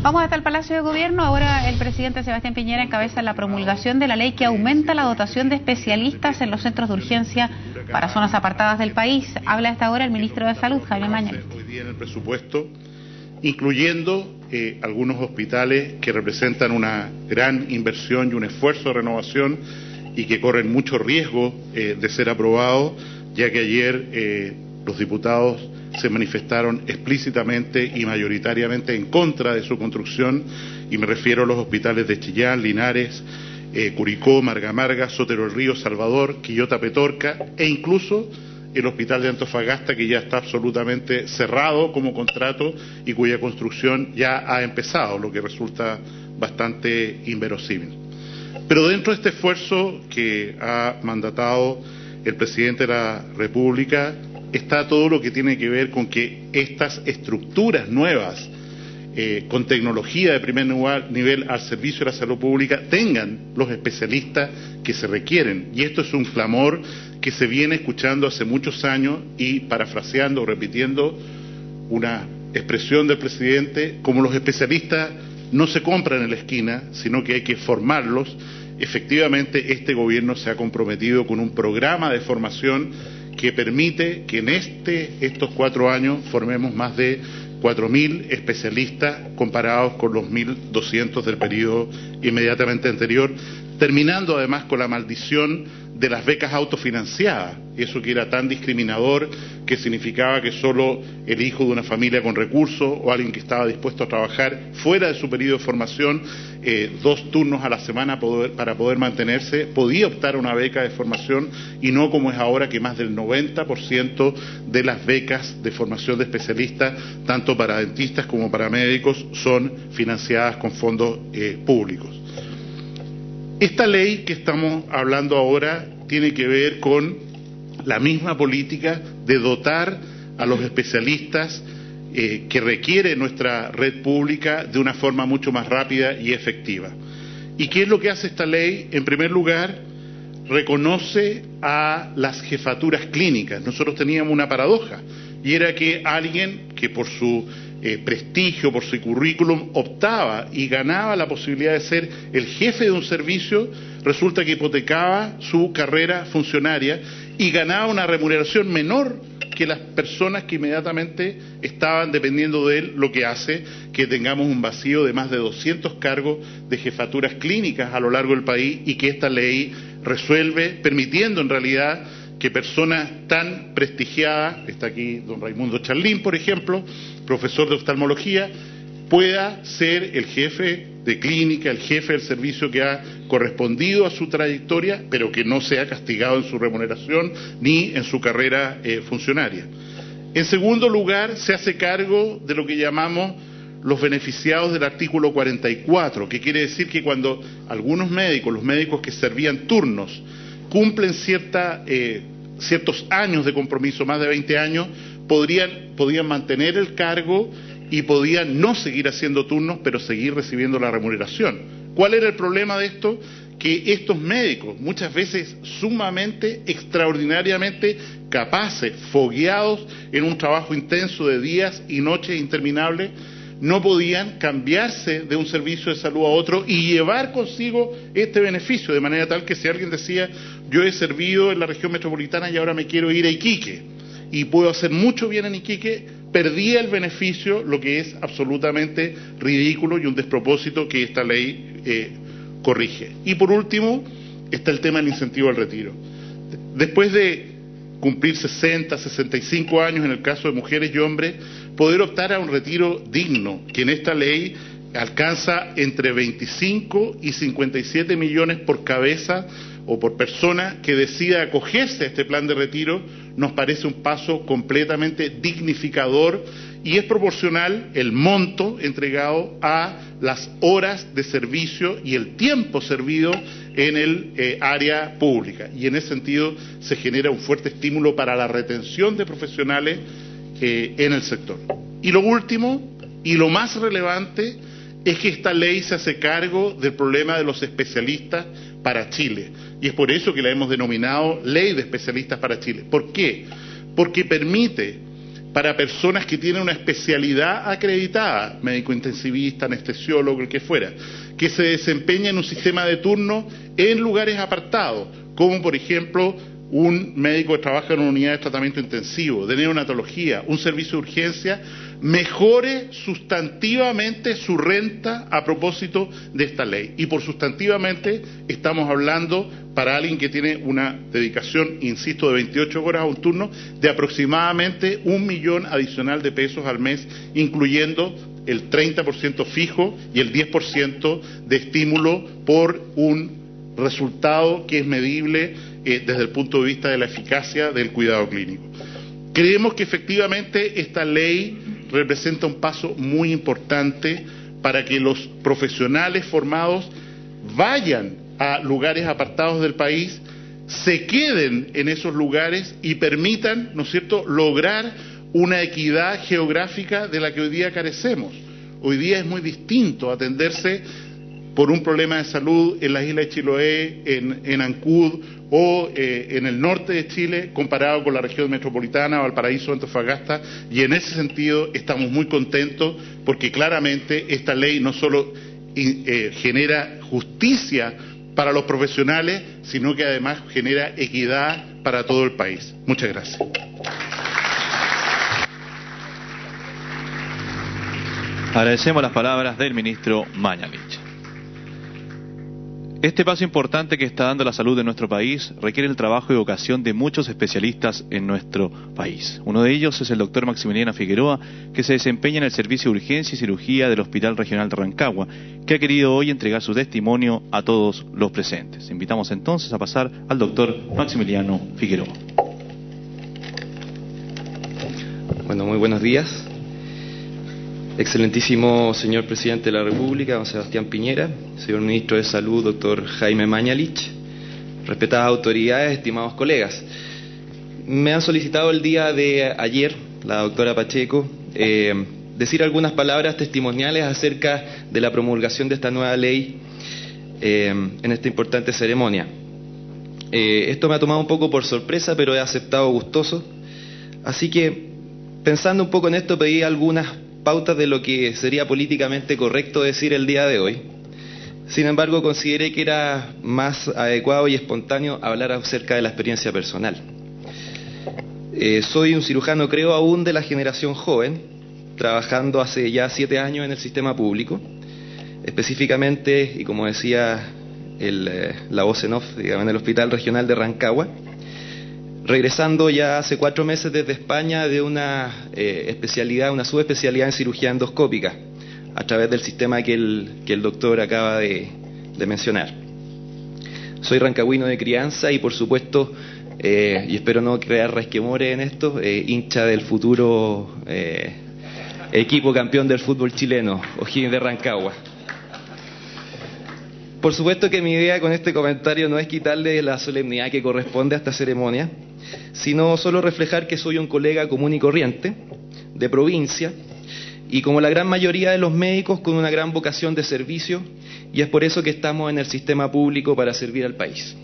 Vamos hasta el Palacio de Gobierno. Ahora el presidente Sebastián Piñera encabeza la promulgación de la ley que aumenta la dotación de especialistas en los centros de urgencia para zonas apartadas del país. Habla a esta hora el ministro de Salud, Jaime Mañalich. Hoy día en el presupuesto, incluyendo algunos hospitales que representan una gran inversión y un esfuerzo de renovación y que corren mucho riesgo de ser aprobados, ya que ayer los diputados se manifestaron explícitamente y mayoritariamente en contra de su construcción, y me refiero a los hospitales de Chillán, Linares, Curicó, Marga, Sotero del Río, Salvador, Quillota, Petorca, e incluso el hospital de Antofagasta, que ya está absolutamente cerrado como contrato y cuya construcción ya ha empezado, lo que resulta bastante inverosímil. Pero dentro de este esfuerzo que ha mandatado el presidente de la República está todo lo que tiene que ver con que estas estructuras nuevas, con tecnología de primer nivel al servicio de la salud pública, tengan los especialistas que se requieren. Y esto es un clamor que se viene escuchando hace muchos años y, parafraseando o repitiendo una expresión del presidente, como los especialistas no se compran en la esquina, sino que hay que formarlos. Efectivamente, este gobierno se ha comprometido con un programa de formación que permite que en estos 4 años formemos más de 4.000 especialistas comparados con los 1.200 del periodo inmediatamente anterior, terminando además con la maldición de las becas autofinanciadas, eso que era tan discriminador, que significaba que solo el hijo de una familia con recursos o alguien que estaba dispuesto a trabajar fuera de su periodo de formación 2 turnos a la semana para poder mantenerse, podía optar a una beca de formación, y no como es ahora, que más del 90% de las becas de formación de especialistas, tanto para dentistas como para médicos, son financiadas con fondos públicos. Esta ley que estamos hablando ahora tiene que ver con la misma política de dotar a los especialistas que requiere nuestra red pública de una forma mucho más rápida y efectiva. ¿Y qué es lo que hace esta ley? En primer lugar, reconoce a las jefaturas clínicas. Nosotros teníamos una paradoja, y era que alguien que por su prestigio, por su currículum, optaba y ganaba la posibilidad de ser el jefe de un servicio, resulta que hipotecaba su carrera funcionaria y ganaba una remuneración menor que las personas que inmediatamente estaban dependiendo de él, lo que hace que tengamos un vacío de más de 200 cargos de jefaturas clínicas a lo largo del país, y que esta ley resuelve, permitiendo en realidad que personas tan prestigiadas, está aquí don Raimundo Charlín, por ejemplo, profesor de oftalmología, pueda ser el jefe de clínica, el jefe del servicio que ha correspondido a su trayectoria, pero que no sea castigado en su remuneración ni en su carrera funcionaria. En segundo lugar, se hace cargo de lo que llamamos los beneficiados del artículo 44, que quiere decir que cuando algunos médicos, los médicos que servían turnos, cumplen ciertos años de compromiso, más de 20 años, podían mantener el cargo y podían no seguir haciendo turnos, pero seguir recibiendo la remuneración. ¿Cuál era el problema de esto? Que estos médicos, muchas veces sumamente, extraordinariamente capaces, fogueados en un trabajo intenso de días y noches interminables, no podían cambiarse de un servicio de salud a otro y llevar consigo este beneficio, de manera tal que si alguien decía, yo he servido en la región metropolitana y ahora me quiero ir a Iquique y puedo hacer mucho bien en Iquique, perdía el beneficio, lo que es absolutamente ridículo y un despropósito que esta ley corrige. Y por último está el tema del incentivo al retiro. Después de cumplir 60, 65 años en el caso de mujeres y hombres, poder optar a un retiro digno, que en esta ley alcanza entre 25 y 57 millones por cabeza o por persona que decida acogerse a este plan de retiro, nos parece un paso completamente dignificador, y es proporcional el monto entregado a las horas de servicio y el tiempo servido en el área pública, y en ese sentido se genera un fuerte estímulo para la retención de profesionales en el sector. Y lo último y lo más relevante es que esta ley se hace cargo del problema de los especialistas para Chile, y es por eso que la hemos denominado Ley de Especialistas para Chile. ¿Por qué? Porque permite para personas que tienen una especialidad acreditada, médico intensivista, anestesiólogo, el que fuera, que se desempeña en un sistema de turno en lugares apartados, como por ejemplo un médico que trabaja en una unidad de tratamiento intensivo, de neonatología, un servicio de urgencia, mejore sustantivamente su renta a propósito de esta ley. Y por sustantivamente estamos hablando, para alguien que tiene una dedicación, insisto, de 28 horas a un turno, de aproximadamente 1 millón adicional de pesos al mes, incluyendo el 30% fijo y el 10% de estímulo por un resultado que es medible desde el punto de vista de la eficacia del cuidado clínico. Creemos que efectivamente esta ley representa un paso muy importante para que los profesionales formados vayan a lugares apartados del país, se queden en esos lugares y permitan, ¿no es cierto?, lograr una equidad geográfica de la que hoy día carecemos. Hoy día es muy distinto atenderse por un problema de salud en la isla de Chiloé, en Ancud o en el norte de Chile, comparado con la región metropolitana, Valparaíso, Antofagasta, y en ese sentido estamos muy contentos porque claramente esta ley no solo genera justicia para los profesionales, sino que además genera equidad para todo el país. Muchas gracias. Agradecemos las palabras del ministro Mañalich. Este paso importante que está dando la salud de nuestro país requiere el trabajo y vocación de muchos especialistas en nuestro país. Uno de ellos es el doctor Maximiliano Figueroa, que se desempeña en el Servicio de Urgencia y Cirugía del Hospital Regional de Rancagua, que ha querido hoy entregar su testimonio a todos los presentes. Invitamos entonces a pasar al doctor Maximiliano Figueroa. Bueno, muy buenos días. Excelentísimo señor Presidente de la República, don Sebastián Piñera, señor Ministro de Salud, doctor Jaime Mañalich, respetadas autoridades, estimados colegas. Me han solicitado el día de ayer, la doctora Pacheco, decir algunas palabras testimoniales acerca de la promulgación de esta nueva ley en esta importante ceremonia. Esto me ha tomado un poco por sorpresa, pero he aceptado gustoso. Así que, pensando un poco en esto, pedí algunas pautas de lo que sería políticamente correcto decir el día de hoy. Sin embargo, consideré que era más adecuado y espontáneo hablar acerca de la experiencia personal. Soy un cirujano, creo, aún de la generación joven, trabajando hace ya 7 años en el sistema público, específicamente, y como decía la voz en off, digamos, en el Hospital Regional de Rancagua, regresando ya hace 4 meses desde España de una especialidad, una subespecialidad en cirugía endoscópica, a través del sistema que el doctor acaba de mencionar. Soy rancagüino de crianza y por supuesto, y espero no crear resquemores en esto, hincha del futuro equipo campeón del fútbol chileno, O'Higgins de Rancagua. Por supuesto que mi idea con este comentario no es quitarle la solemnidad que corresponde a esta ceremonia, sino solo reflejar que soy un colega común y corriente, de provincia, y como la gran mayoría de los médicos con una gran vocación de servicio, y es por eso que estamos en el sistema público para servir al país.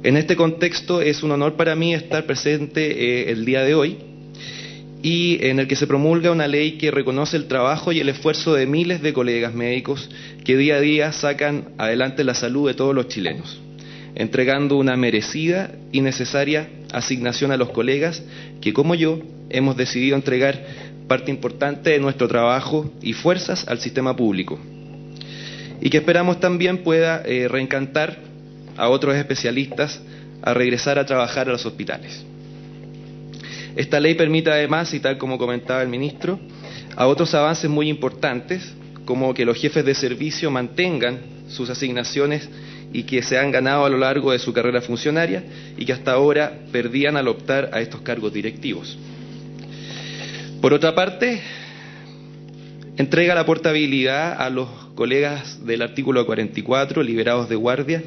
En este contexto es un honor para mí estar presente el día de hoy, y en el que se promulga una ley que reconoce el trabajo y el esfuerzo de miles de colegas médicos que día a día sacan adelante la salud de todos los chilenos, entregando una merecida y necesaria asignación a los colegas que, como yo, hemos decidido entregar parte importante de nuestro trabajo y fuerzas al sistema público, y que esperamos también pueda reencantar a otros especialistas a regresar a trabajar a los hospitales. Esta ley permite además, y tal como comentaba el ministro, a otros avances muy importantes, como que los jefes de servicio mantengan sus asignaciones y que se han ganado a lo largo de su carrera funcionaria y que hasta ahora perdían al optar a estos cargos directivos. Por otra parte, entrega la portabilidad a los colegas del artículo 44, liberados de guardia,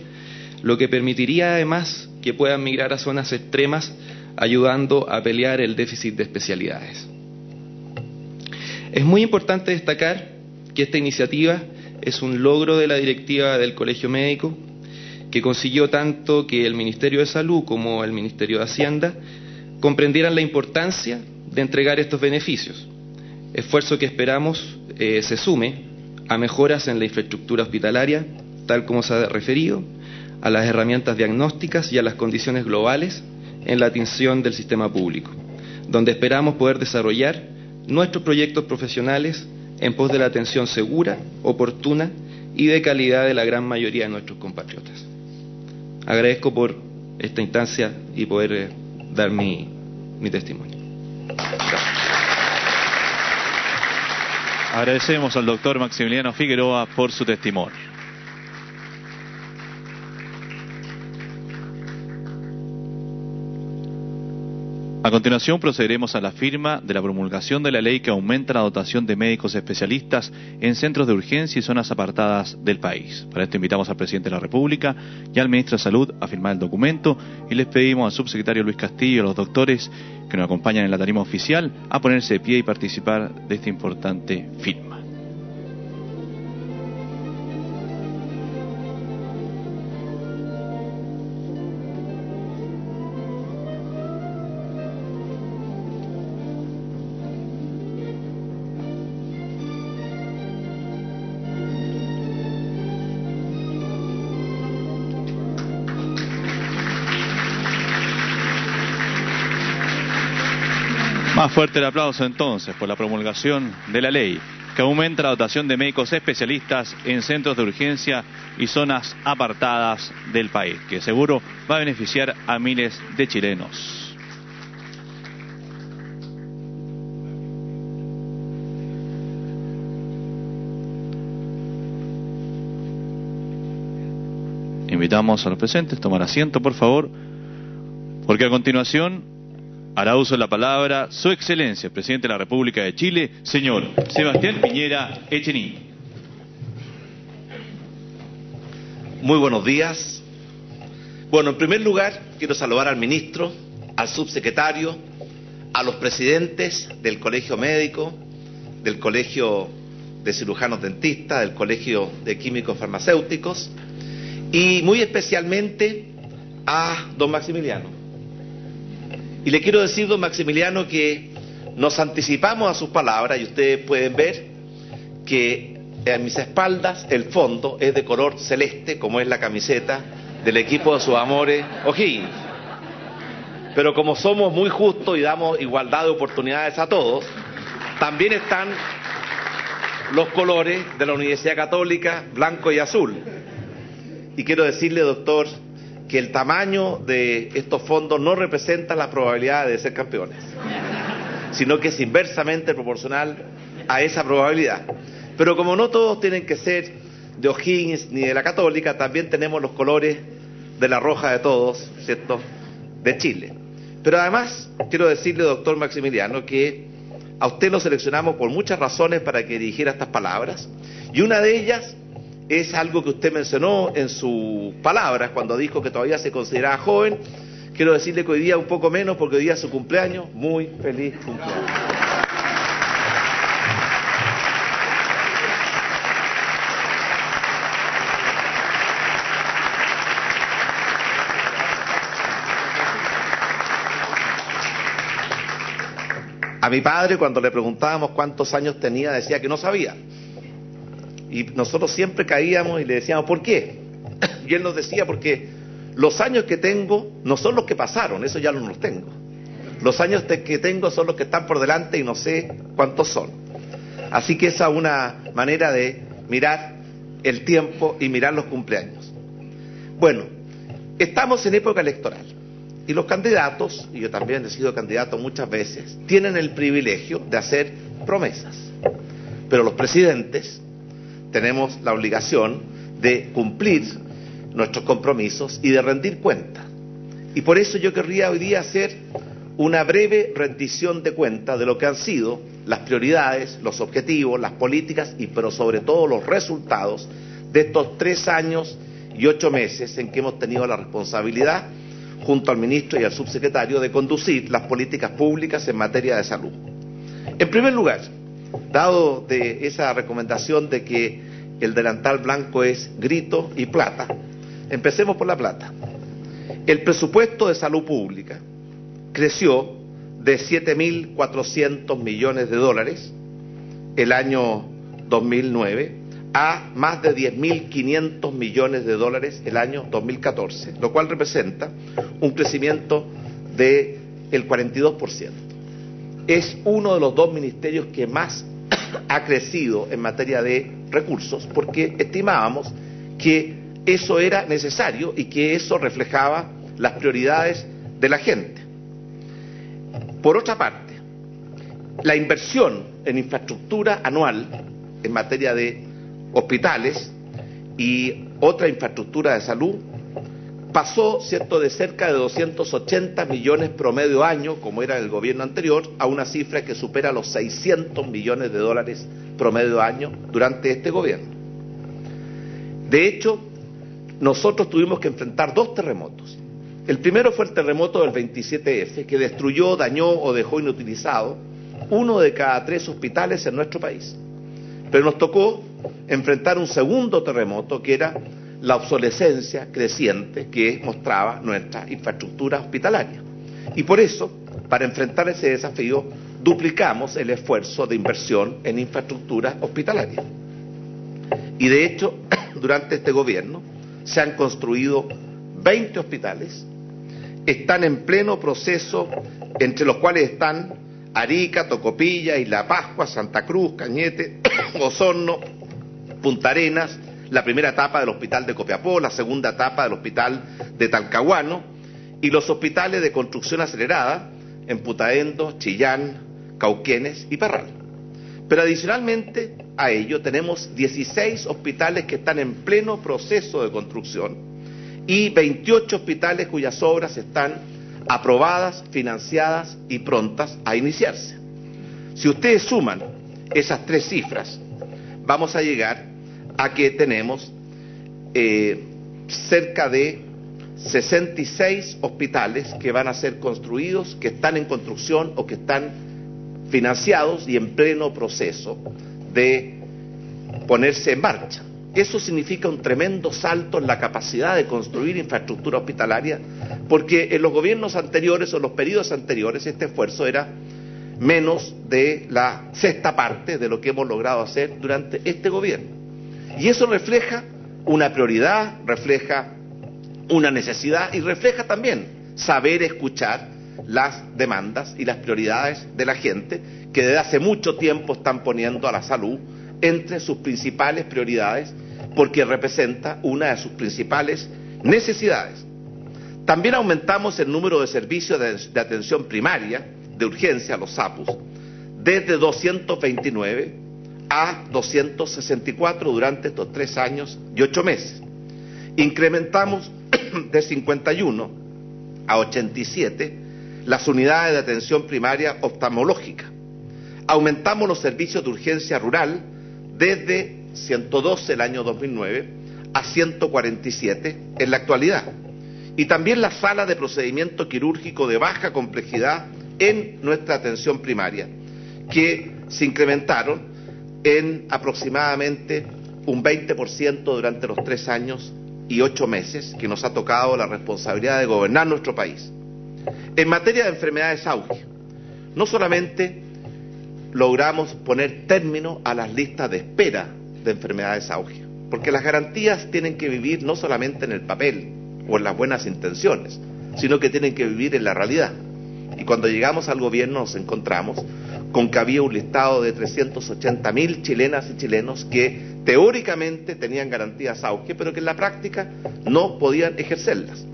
lo que permitiría además que puedan migrar a zonas extremas, ayudando a pelear el déficit de especialidades. Es muy importante destacar que esta iniciativa es un logro de la directiva del Colegio Médico, que consiguió tanto que el Ministerio de Salud como el Ministerio de Hacienda comprendieran la importancia de entregar estos beneficios, esfuerzo que esperamos se sume a mejoras en la infraestructura hospitalaria, tal como se ha referido, a las herramientas diagnósticas y a las condiciones globales en la atención del sistema público, donde esperamos poder desarrollar nuestros proyectos profesionales en pos de la atención segura, oportuna y de calidad de la gran mayoría de nuestros compatriotas. Agradezco por esta instancia y poder dar mi testimonio. Gracias. Agradecemos al doctor Maximiliano Figueroa por su testimonio. A continuación procederemos a la firma de la promulgación de la ley que aumenta la dotación de médicos especialistas en centros de urgencia y zonas apartadas del país. Para esto invitamos al presidente de la República y al ministro de Salud a firmar el documento y les pedimos al subsecretario Luis Castillo y a los doctores que nos acompañan en la tarima oficial a ponerse de pie y participar de esta importante firma. Más fuerte el aplauso entonces por la promulgación de la ley que aumenta la dotación de médicos especialistas en centros de urgencia y zonas apartadas del país, que seguro va a beneficiar a miles de chilenos. Invitamos a los presentes a tomar asiento, por favor, porque a continuación hará uso de la palabra Su Excelencia, el Presidente de la República de Chile, señor Sebastián Piñera Echenique. Muy buenos días. Bueno, en primer lugar, quiero saludar al ministro, al subsecretario, a los presidentes del Colegio Médico, del Colegio de Cirujanos Dentistas, del Colegio de Químicos Farmacéuticos y muy especialmente a don Maximiliano. Y le quiero decir, don Maximiliano, que nos anticipamos a sus palabras y ustedes pueden ver que en mis espaldas el fondo es de color celeste, como es la camiseta del equipo de sus amores O'Higgins. Pero como somos muy justos y damos igualdad de oportunidades a todos, también están los colores de la Universidad Católica, blanco y azul. Y quiero decirle, doctor, que el tamaño de estos fondos no representa la probabilidad de ser campeones, sino que es inversamente proporcional a esa probabilidad. Pero como no todos tienen que ser de O'Higgins ni de la Católica, también tenemos los colores de la roja de todos, ¿cierto?, de Chile. Pero además, quiero decirle, doctor Maximiliano, que a usted lo seleccionamos por muchas razones para que dirigiera estas palabras, y una de ellas es algo que usted mencionó en sus palabras cuando dijo que todavía se consideraba joven. Quiero decirle que hoy día un poco menos, porque hoy día es su cumpleaños. Muy feliz cumpleaños. A mi padre, cuando le preguntábamos cuántos años tenía, decía que no sabía. Y nosotros siempre caíamos y le decíamos, ¿por qué? Y él nos decía, porque los años que tengo no son los que pasaron, eso ya no los tengo. Los años que tengo son los que están por delante y no sé cuántos son. Así que esa es una manera de mirar el tiempo y mirar los cumpleaños. Bueno, estamos en época electoral y los candidatos, y yo también he sido candidato muchas veces, tienen el privilegio de hacer promesas. Pero los presidentes tenemos la obligación de cumplir nuestros compromisos y de rendir cuentas. Y por eso yo querría hoy día hacer una breve rendición de cuentas de lo que han sido las prioridades, los objetivos, las políticas y pero sobre todo los resultados de estos 3 años y 8 meses en que hemos tenido la responsabilidad, junto al ministro y al subsecretario, de conducir las políticas públicas en materia de salud. En primer lugar, dado de esa recomendación de que el delantal blanco es grito y plata, empecemos por la plata. El presupuesto de salud pública creció de 7.400 millones de dólares el año 2009 a más de 10.500 millones de dólares el año 2014, lo cual representa un crecimiento del 42%. Es uno de los dos ministerios que más ha crecido en materia de recursos, porque estimábamos que eso era necesario y que eso reflejaba las prioridades de la gente. Por otra parte, la inversión en infraestructura anual en materia de hospitales y otra infraestructura de salud pasó, ¿cierto?, de cerca de 280 millones promedio año, como era el gobierno anterior, a una cifra que supera los 600 millones de dólares promedio año durante este gobierno. De hecho, nosotros tuvimos que enfrentar dos terremotos. El primero fue el terremoto del 27F, que destruyó, dañó o dejó inutilizado 1 de cada 3 hospitales en nuestro país. Pero nos tocó enfrentar un segundo terremoto, que era la obsolescencia creciente que mostraba nuestra infraestructura hospitalaria. Y por eso, para enfrentar ese desafío, duplicamos el esfuerzo de inversión en infraestructura hospitalaria. Y de hecho, durante este gobierno se han construido 20 hospitales, están en pleno proceso, entre los cuales están Arica, Tocopilla, Isla Pascua, Santa Cruz, Cañete, Osorno, Punta Arenas, la primera etapa del hospital de Copiapó, la segunda etapa del hospital de Talcahuano y los hospitales de construcción acelerada en Putaendo, Chillán, Cauquenes y Parral. Pero adicionalmente a ello tenemos 16 hospitales que están en pleno proceso de construcción y 28 hospitales cuyas obras están aprobadas, financiadas y prontas a iniciarse. Si ustedes suman esas tres cifras, vamos a llegar a que tenemos cerca de 66 hospitales que van a ser construidos, que están en construcción o que están financiados y en pleno proceso de ponerse en marcha. Eso significa un tremendo salto en la capacidad de construir infraestructura hospitalaria, porque en los gobiernos anteriores o los periodos anteriores este esfuerzo era menos de la sexta parte de lo que hemos logrado hacer durante este gobierno. Y eso refleja una prioridad, refleja una necesidad y refleja también saber escuchar las demandas y las prioridades de la gente que desde hace mucho tiempo están poniendo a la salud entre sus principales prioridades porque representa una de sus principales necesidades. También aumentamos el número de servicios de atención primaria, de urgencia, los SAPUS, desde 229 a 264 durante estos 3 años y 8 meses. Incrementamos de 51 a 87 las unidades de atención primaria oftalmológica. Aumentamos los servicios de urgencia rural desde 112 el año 2009 a 147 en la actualidad. Y también las salas de procedimiento quirúrgico de baja complejidad en nuestra atención primaria, que se incrementaron en aproximadamente un 20% durante los 3 años y 8 meses que nos ha tocado la responsabilidad de gobernar nuestro país. En materia de enfermedades auge, no solamente logramos poner término a las listas de espera de enfermedades auge, porque las garantías tienen que vivir no solamente en el papel o en las buenas intenciones, sino que tienen que vivir en la realidad. Y cuando llegamos al gobierno nos encontramos con que había un listado de 380.000 chilenas y chilenos que teóricamente tenían garantías auge, pero que en la práctica no podían ejercerlas.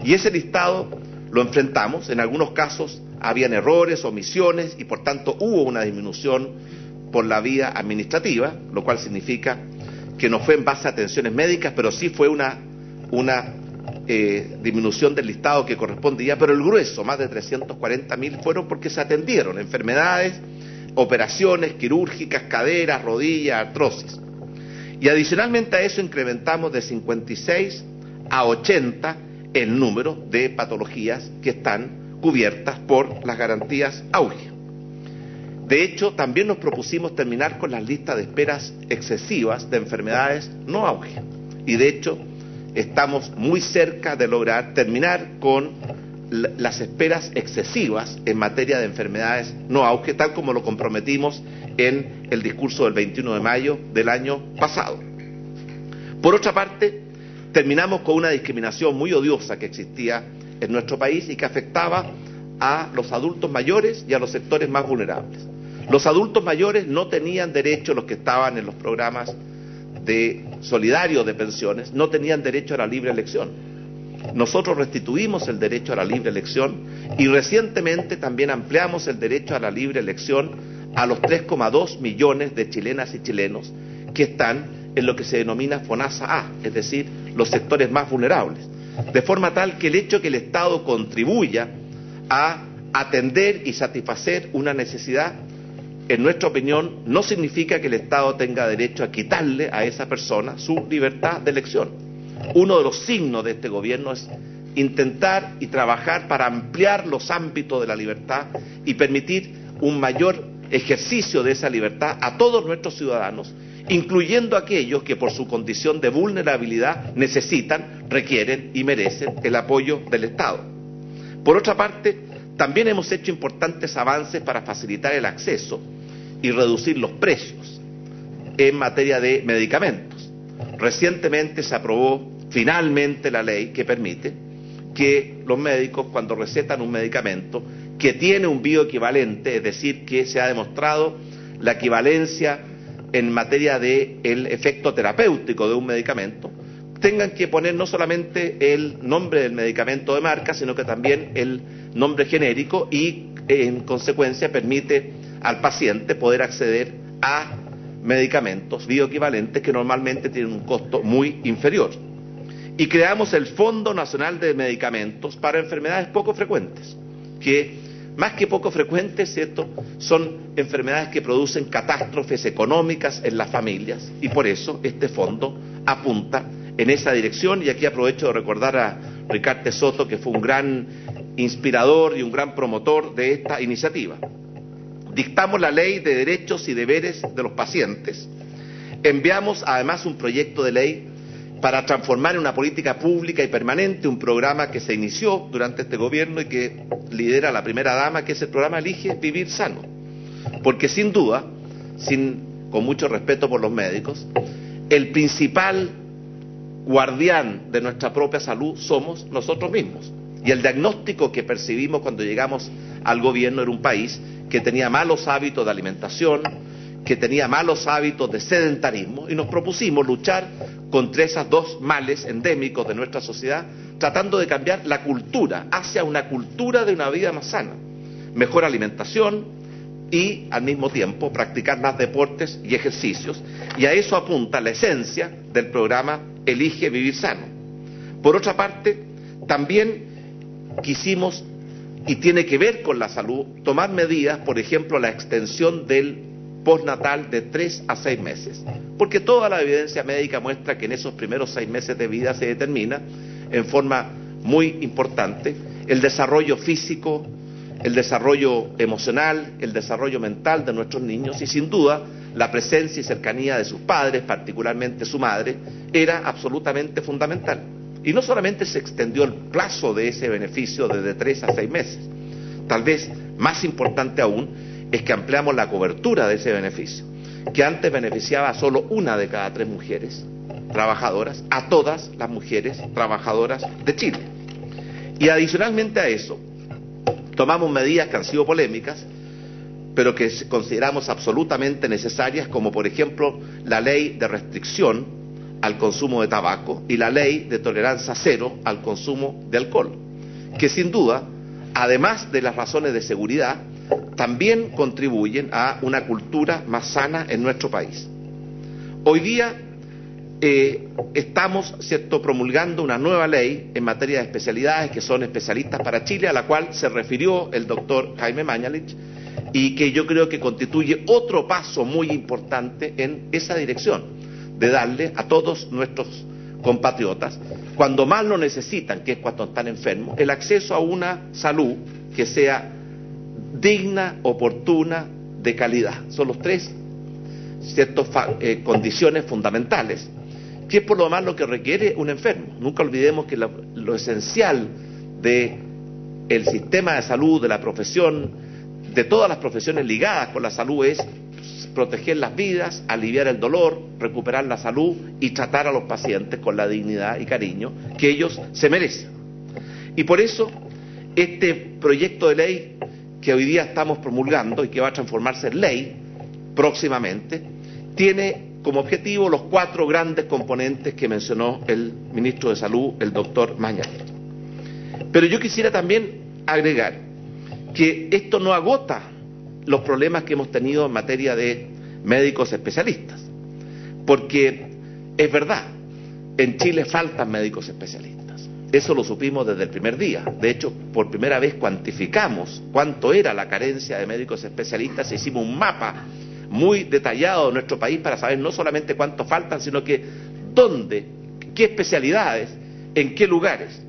Y ese listado lo enfrentamos, en algunos casos habían errores, omisiones, y por tanto hubo una disminución por la vía administrativa, lo cual significa que no fue en base a atenciones médicas, pero sí fue una disminución del listado que correspondía, pero el grueso, más de 340.000, fueron porque se atendieron enfermedades, operaciones quirúrgicas, caderas, rodillas, artrosis. Y adicionalmente a eso incrementamos de 56 a 80 el número de patologías que están cubiertas por las garantías auge. De hecho, también nos propusimos terminar con las listas de esperas excesivas de enfermedades no auge. Y de hecho, estamos muy cerca de lograr terminar con las esperas excesivas en materia de enfermedades no auge, tal como lo comprometimos en el discurso del 21 de mayo del año pasado. Por otra parte, terminamos con una discriminación muy odiosa que existía en nuestro país y que afectaba a los adultos mayores y a los sectores más vulnerables. Los adultos mayores no tenían derecho, los que estaban en los programas solidarios de pensiones, no tenían derecho a la libre elección. Nosotros restituimos el derecho a la libre elección y recientemente también ampliamos el derecho a la libre elección a los 3,2 millones de chilenas y chilenos que están en lo que se denomina FONASA A, es decir, los sectores más vulnerables. De forma tal que el hecho que el Estado contribuya a atender y satisfacer una necesidad, en nuestra opinión, no significa que el Estado tenga derecho a quitarle a esa persona su libertad de elección. Uno de los signos de este gobierno es intentar y trabajar para ampliar los ámbitos de la libertad y permitir un mayor ejercicio de esa libertad a todos nuestros ciudadanos, incluyendo aquellos que por su condición de vulnerabilidad necesitan, requieren y merecen el apoyo del Estado. Por otra parte, también hemos hecho importantes avances para facilitar el acceso y reducir los precios en materia de medicamentos. Recientemente se aprobó finalmente la ley que permite que los médicos, cuando recetan un medicamento que tiene un bioequivalente, es decir, que se ha demostrado la equivalencia en materia del efecto terapéutico de un medicamento, tengan que poner no solamente el nombre del medicamento de marca, sino que también el nombre genérico y, en consecuencia, permite al paciente poder acceder a medicamentos bioequivalentes que normalmente tienen un costo muy inferior. Y creamos el Fondo Nacional de Medicamentos para enfermedades poco frecuentes, que más que poco frecuentes, ¿cierto?, son enfermedades que producen catástrofes económicas en las familias, y por eso este fondo apunta en esa dirección. Y aquí aprovecho de recordar a Ricardo Soto, que fue un gran inspirador y un gran promotor de esta iniciativa. Dictamos la Ley de Derechos y Deberes de los Pacientes. Enviamos además un proyecto de ley para transformar en una política pública y permanente un programa que se inició durante este gobierno y que lidera la primera dama, que es el programa Elige Vivir Sano. Porque sin duda, con mucho respeto por los médicos, el principal guardián de nuestra propia salud somos nosotros mismos. Y el diagnóstico que percibimos cuando llegamos al gobierno era un país que tenía malos hábitos de alimentación, que tenía malos hábitos de sedentarismo, y nos propusimos luchar contra esos dos males endémicos de nuestra sociedad, tratando de cambiar la cultura hacia una cultura de una vida más sana, mejor alimentación y al mismo tiempo practicar más deportes y ejercicios, y a eso apunta la esencia del programa Elige Vivir Sano. Por otra parte, también quisimos, y tiene que ver con la salud, tomar medidas, por ejemplo, la extensión del postnatal de 3 a 6 meses, porque toda la evidencia médica muestra que en esos primeros 6 meses de vida se determina en forma muy importante el desarrollo físico, el desarrollo emocional, el desarrollo mental de nuestros niños, y sin duda la presencia y cercanía de sus padres, particularmente su madre, era absolutamente fundamental. Y no solamente se extendió el plazo de ese beneficio desde 3 a 6 meses, tal vez más importante aún es que ampliamos la cobertura de ese beneficio, que antes beneficiaba a solo 1 de cada 3 mujeres trabajadoras, a todas las mujeres trabajadoras de Chile. Y adicionalmente a eso, tomamos medidas que han sido polémicas, pero que consideramos absolutamente necesarias, como por ejemplo la ley de restricción al consumo de tabaco y la ley de tolerancia cero al consumo de alcohol, que sin duda, además de las razones de seguridad, también contribuyen a una cultura más sana en nuestro país. Hoy día estamos, ¿cierto?, promulgando una nueva ley en materia de especialidades que son especialistas para Chile, a la cual se refirió el doctor Jaime Mañalich, y que yo creo que constituye otro paso muy importante en esa dirección, de darle a todos nuestros compatriotas, cuando más lo necesitan, que es cuando están enfermos, el acceso a una salud que sea digna, oportuna, de calidad. Son los 3 ciertas condiciones fundamentales, que es por lo demás lo que requiere un enfermo. Nunca olvidemos que lo esencial de el sistema de salud, de la profesión, de todas las profesiones ligadas con la salud es proteger las vidas, aliviar el dolor, recuperar la salud y tratar a los pacientes con la dignidad y cariño que ellos se merecen. Y por eso este proyecto de ley que hoy día estamos promulgando y que va a transformarse en ley próximamente, tiene como objetivo los 4 grandes componentes que mencionó el ministro de Salud, el doctor Mañalich. Pero yo quisiera también agregar que esto no agota los problemas que hemos tenido en materia de médicos especialistas, porque es verdad, en Chile faltan médicos especialistas. Eso lo supimos desde el primer día. De hecho, por primera vez cuantificamos cuánto era la carencia de médicos especialistas e hicimos un mapa muy detallado de nuestro país para saber no solamente cuántos faltan, sino que dónde, qué especialidades, en qué lugares.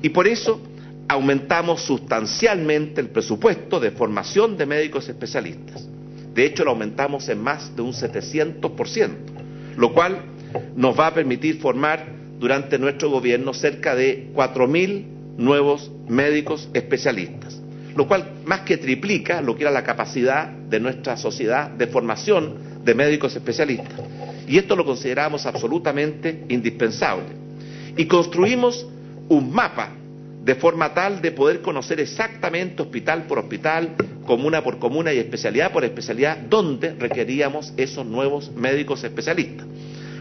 Y por eso aumentamos sustancialmente el presupuesto de formación de médicos especialistas. De hecho, lo aumentamos en más de un 700%, lo cual nos va a permitir formar durante nuestro gobierno cerca de 4.000 nuevos médicos especialistas, lo cual más que triplica lo que era la capacidad de nuestra sociedad de formación de médicos especialistas. Y esto lo consideramos absolutamente indispensable. Y construimos un mapa de forma tal de poder conocer exactamente hospital por hospital, comuna por comuna y especialidad por especialidad, dónde requeríamos esos nuevos médicos especialistas.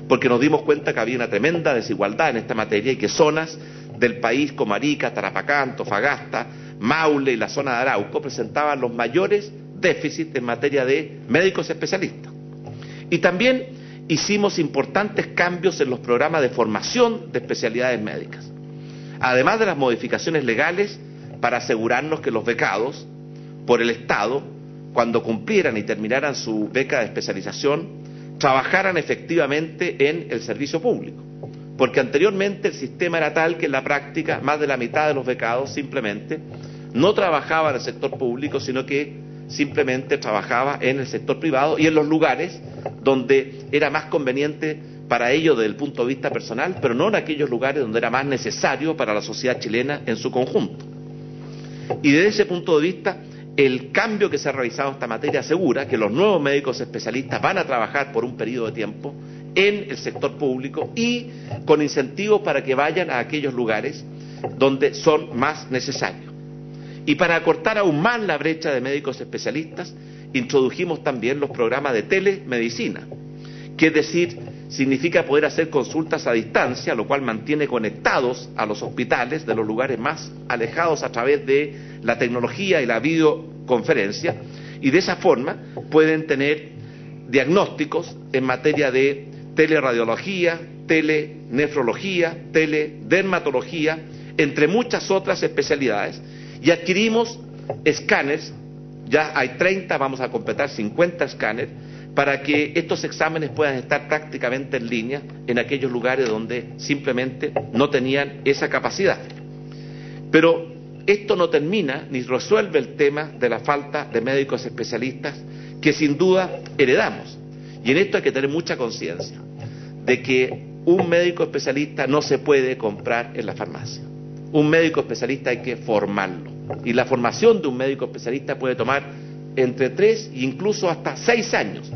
Porque nos dimos cuenta que había una tremenda desigualdad en esta materia y que zonas del país como Arica, Tarapacá, Antofagasta, Maule y la zona de Arauco presentaban los mayores déficits en materia de médicos especialistas. Y también hicimos importantes cambios en los programas de formación de especialidades médicas. Además de las modificaciones legales para asegurarnos que los becados por el Estado, cuando cumplieran y terminaran su beca de especialización, trabajaran efectivamente en el servicio público. Porque anteriormente el sistema era tal que en la práctica más de la mitad de los becados simplemente no trabajaba en el sector público, sino que simplemente trabajaba en el sector privado y en los lugares donde era más conveniente para ellos desde el punto de vista personal, pero no en aquellos lugares donde era más necesario para la sociedad chilena en su conjunto. Y desde ese punto de vista, el cambio que se ha realizado en esta materia asegura que los nuevos médicos especialistas van a trabajar por un periodo de tiempo en el sector público y con incentivos para que vayan a aquellos lugares donde son más necesarios. Y para acortar aún más la brecha de médicos especialistas, introdujimos también los programas de telemedicina, que es decir, significa poder hacer consultas a distancia, lo cual mantiene conectados a los hospitales de los lugares más alejados a través de la tecnología y la videoconferencia, y de esa forma pueden tener diagnósticos en materia de teleradiología, telenefrología, teledermatología, entre muchas otras especialidades, y adquirimos escáneres, ya hay 30, vamos a completar 50 escáneres, para que estos exámenes puedan estar prácticamente en línea en aquellos lugares donde simplemente no tenían esa capacidad. Pero esto no termina ni resuelve el tema de la falta de médicos especialistas que sin duda heredamos. Y en esto hay que tener mucha conciencia de que un médico especialista no se puede comprar en la farmacia. Un médico especialista hay que formarlo. Y la formación de un médico especialista puede tomar entre 3 e incluso hasta 6 años.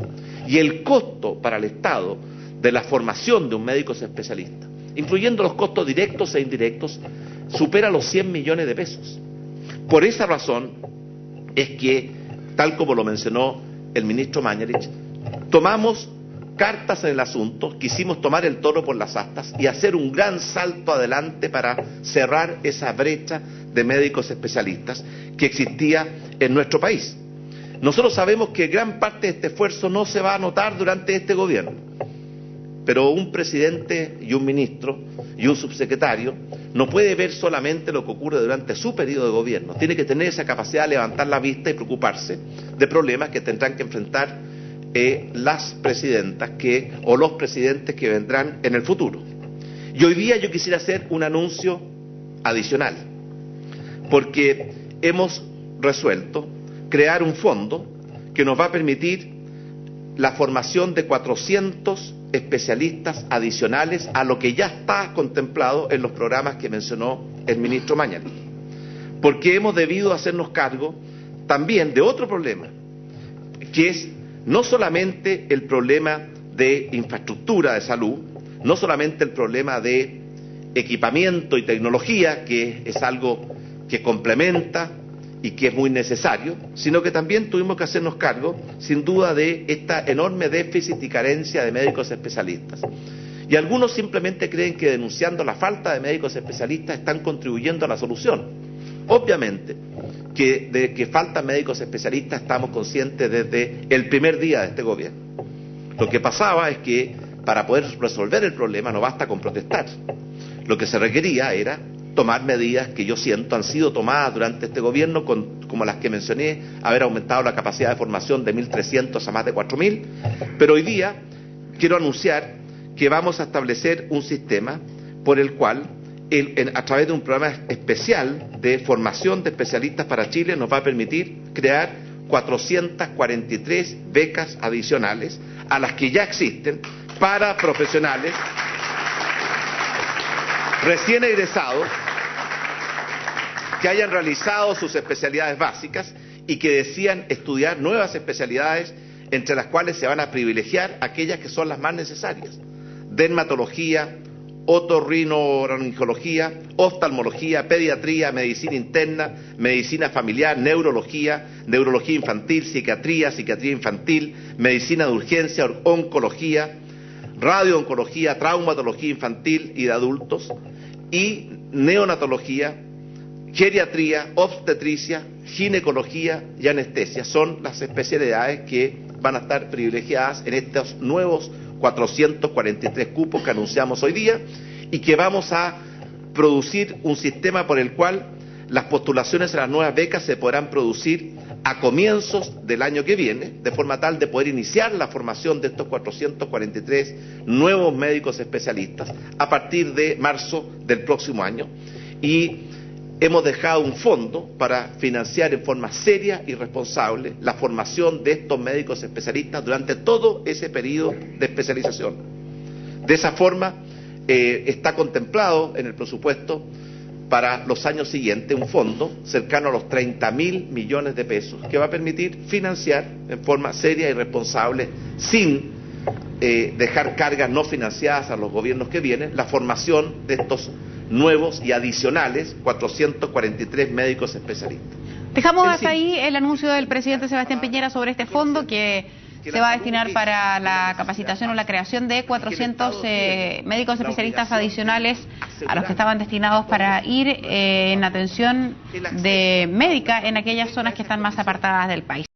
Y el costo para el Estado de la formación de un médico especialista, incluyendo los costos directos e indirectos, supera los 100 millones de pesos. Por esa razón es que, tal como lo mencionó el ministro Mañalich, tomamos cartas en el asunto, quisimos tomar el toro por las astas y hacer un gran salto adelante para cerrar esa brecha de médicos especialistas que existía en nuestro país. Nosotros sabemos que gran parte de este esfuerzo no se va a notar durante este gobierno, pero un presidente y un ministro y un subsecretario no puede ver solamente lo que ocurre durante su periodo de gobierno, tiene que tener esa capacidad de levantar la vista y preocuparse de problemas que tendrán que enfrentar las presidentas o los presidentes que vendrán en el futuro. Y hoy día yo quisiera hacer un anuncio adicional, porque hemos resuelto crear un fondo que nos va a permitir la formación de 400 especialistas adicionales a lo que ya está contemplado en los programas que mencionó el ministro Mañalich. porque hemos debido hacernos cargo también de otro problema, que es no solamente el problema de infraestructura de salud, no solamente el problema de equipamiento y tecnología, que es algo que complementa y que es muy necesario, sino que también tuvimos que hacernos cargo, sin duda, de esta enorme déficit y carencia de médicos especialistas. Y algunos simplemente creen que denunciando la falta de médicos especialistas están contribuyendo a la solución. Obviamente que de que faltan médicos especialistas estamos conscientes desde el primer día de este gobierno. Lo que pasaba es que para poder resolver el problema no basta con protestar. Lo que se requería era tomar medidas que yo siento han sido tomadas durante este gobierno, como las que mencioné, haber aumentado la capacidad de formación de 1.300 a más de 4.000, pero hoy día quiero anunciar que vamos a establecer un sistema por el cual, a través de un programa especial de formación de especialistas para Chile, nos va a permitir crear 443 becas adicionales a las que ya existen para profesionales recién egresados que hayan realizado sus especialidades básicas y que desean estudiar nuevas especialidades, entre las cuales se van a privilegiar aquellas que son las más necesarias: dermatología, otorrinolaringología, oftalmología, pediatría, medicina interna, medicina familiar, neurología, neurología infantil, psiquiatría, psiquiatría infantil, medicina de urgencia, oncología, radiooncología, traumatología infantil y de adultos, y neonatología, geriatría, obstetricia, ginecología y anestesia. Son las especialidades que van a estar privilegiadas en estos nuevos 443 cupos que anunciamos hoy día, y que vamos a producir un sistema por el cual las postulaciones a las nuevas becas se podrán producir a comienzos del año que viene, de forma tal de poder iniciar la formación de estos 443 nuevos médicos especialistas a partir de marzo del próximo año. Y hemos dejado un fondo para financiar en forma seria y responsable la formación de estos médicos especialistas durante todo ese periodo de especialización. De esa forma, está contemplado en el presupuesto para los años siguientes un fondo cercano a los 30.000 millones de pesos que va a permitir financiar en forma seria y responsable, sin dejar cargas no financiadas a los gobiernos que vienen, la formación de estos nuevos y adicionales 443 médicos especialistas. Dejamos hasta ahí el anuncio del presidente Sebastián Piñera sobre este fondo que se va a destinar para la capacitación o la creación de 400 médicos especialistas adicionales a los que estaban destinados para ir en atención médica en aquellas zonas que están más apartadas del país.